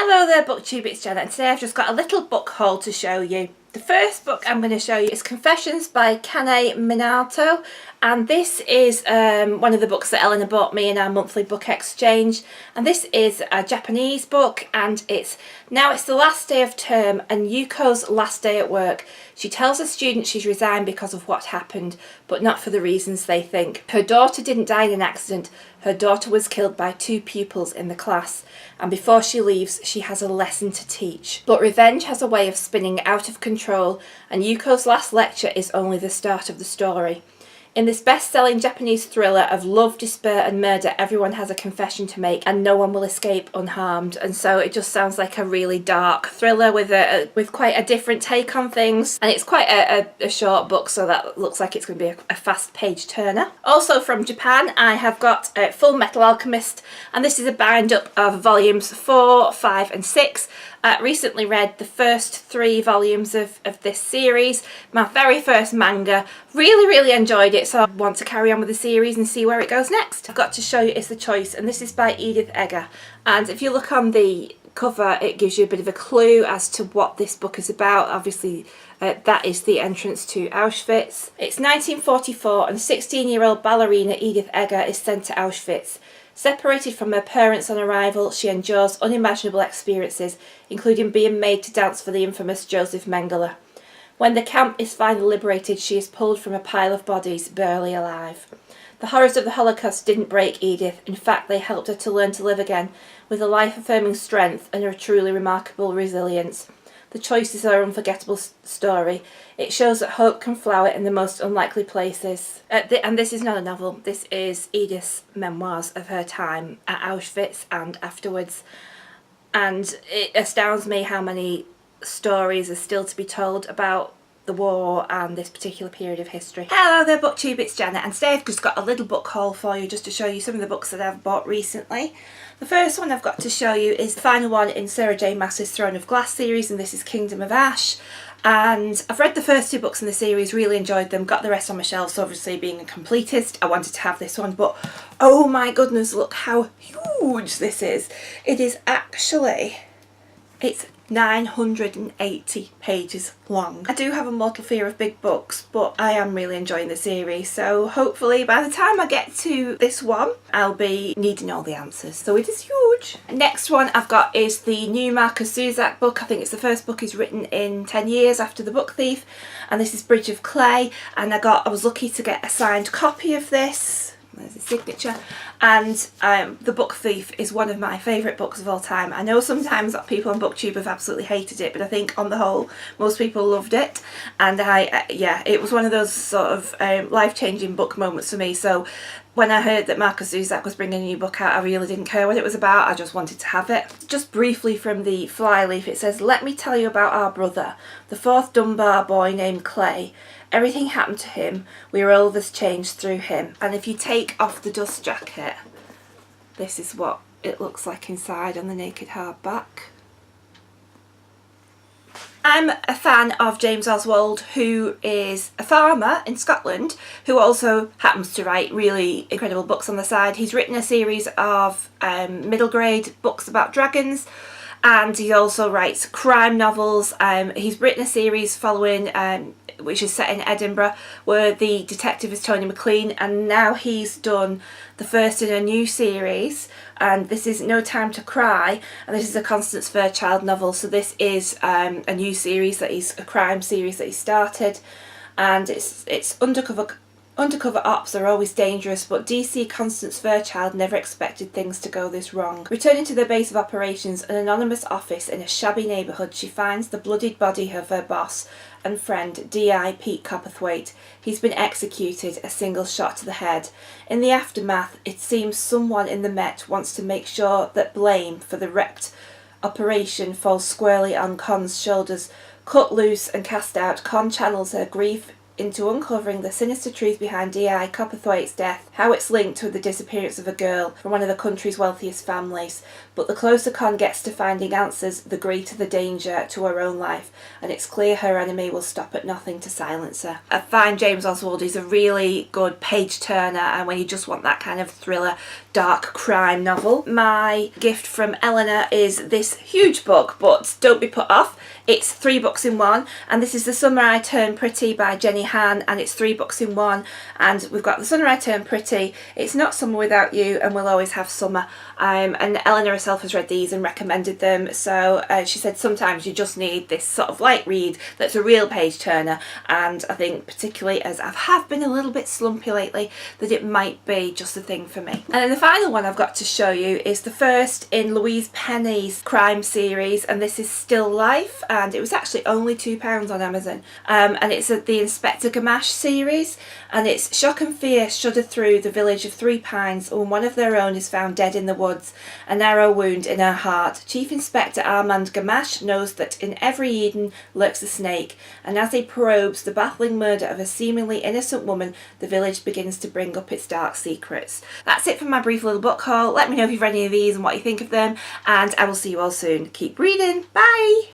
Hello there BookTube, it's Jenna, and today I've just got a little book haul to show you. The first book I'm going to show you is Confessions by Kane Minato, and this is one of the books that Elinor bought me in our monthly book exchange, and this is a Japanese book, and it's the last day of term and Yuko's last day at work. She tells the students she's resigned because of what happened, but not for the reasons they think. Her daughter didn't die in an accident. Her daughter was killed by 2 pupils in the class, and before she leaves she has a lesson to teach. But revenge has a way of spinning out of control, and Yuko's last lecture is only the start of the story. In this best-selling Japanese thriller of love, despair and murder, everyone has a confession to make and no one will escape unharmed. And so it just sounds like a really dark thriller with quite a different take on things. And it's quite a short book, so that looks like it's going to be a fast page turner. Also from Japan, I have got Full Metal Alchemist, and this is a bind-up of volumes 4, 5 and 6. I recently read the first 3 volumes of this series, my very first manga. Really enjoyed it, so I want to carry on with the series and see where it goes next. I've got to show you It's the Choice, and this is by Edith Eger. And if you look on the cover, it gives you a bit of a clue as to what this book is about. Obviously, that is the entrance to Auschwitz. It's 1944 and 16-year-old ballerina Edith Eger is sent to Auschwitz. Separated from her parents on arrival, she endures unimaginable experiences, including being made to dance for the infamous Joseph Mengele. When the camp is finally liberated, she is pulled from a pile of bodies, barely alive. The horrors of the Holocaust didn't break Edith. In fact, they helped her to learn to live again, with a life-affirming strength and a truly remarkable resilience. The Choice is her unforgettable story. It shows that hope can flower in the most unlikely places. And this is not a novel, this is Edith's memoirs of her time at Auschwitz and afterwards. And it astounds me how many stories are still to be told about the war and this particular period of history. Hello there BookTube, it's Jenna, and today I've just got a little book haul for you just to show you some of the books that I've bought recently. The first one I've got to show you is the final one in Sarah J Maas's Throne of Glass series, and this is Kingdom of Ash. And I've read the first 2 books in the series, really enjoyed them, got the rest on my shelf, so obviously being a completist I wanted to have this one, but oh my goodness, look how huge this is. It is actually, it's 980 pages long. I do have a mortal fear of big books, but I am really enjoying the series, so hopefully by the time I get to this one I'll be needing all the answers, so it is huge. Next one I've got is the new Markus Zusak book. I think it's the first book he's written in 10 years after The Book Thief, and this is Bridge of Clay, and I was lucky to get a signed copy of this. There's a signature, and The Book Thief is one of my favourite books of all time. I know sometimes people on BookTube have absolutely hated it, but I think on the whole most people loved it, and yeah, it was one of those sort of life-changing book moments for me. So when I heard that Markus Zusak was bringing a new book out, I really didn't care what it was about, I just wanted to have it. Just briefly from the flyleaf, it says, "Let me tell you about our brother, the 4th Dunbar boy named Clay. Everything happened to him. We were all of us changed through him." And if you take off the dust jacket, this is what it looks like inside on the naked hardback. I'm a fan of James Oswald, who is a farmer in Scotland who also happens to write really incredible books on the side. He's written a series of middle grade books about dragons, and he also writes crime novels. He's written a series following which is set in Edinburgh, where the detective is Tony McLean, and now he's done the first in a new series, and this is No Time to Cry, and this is a Constance Fairchild novel. So this is a new series a crime series that he started, and it's Undercover ops are always dangerous, but DC Constance Fairchild never expected things to go this wrong. Returning to their base of operations, an anonymous office in a shabby neighbourhood, she finds the bloodied body of her boss and friend, D.I. Pete Copperthwaite. He's been executed, a single shot to the head. In the aftermath, it seems someone in the Met wants to make sure that blame for the wrecked operation falls squarely on Con's shoulders. Cut loose and cast out, Con channels her grief into uncovering the sinister truth behind D.I. Copperthwaite's death, how it's linked with the disappearance of a girl from one of the country's wealthiest families. But the closer Con gets to finding answers, the greater the danger to her own life, and it's clear her enemy will stop at nothing to silence her. I find James Oswald is a really good page-turner, and when you just want that kind of thriller, dark crime novel. My gift from Elinor is this huge book, but don't be put off. It's 3 books in one, and this is The Summer I Turned Pretty by Jenny Han, and it's 3 books in one. And we've got The Summer I Turned Pretty, It's Not Summer Without You, and We'll Always Have Summer. And Elinor herself has read these and recommended them, so she said sometimes you just need this sort of light read that's a real page turner, and I think particularly as I have been a little bit slumpy lately, that it might be just the thing for me. And then the final one I've got to show you is the first in Louise Penny's crime series, and this is Still Life, and it was actually only £2 on Amazon. And it's the Inspector Gamache series, and it's shock and fear shudder through the village of Three Pines when one of their own is found dead in the woods, a narrow wound in her heart. Chief Inspector Armand Gamache knows that in every Eden lurks a snake, and as he probes the baffling murder of a seemingly innocent woman, the village begins to bring up its dark secrets. That's it for my brief little book haul. Let me know if you've read any of these and what you think of them, and I will see you all soon. Keep reading. Bye!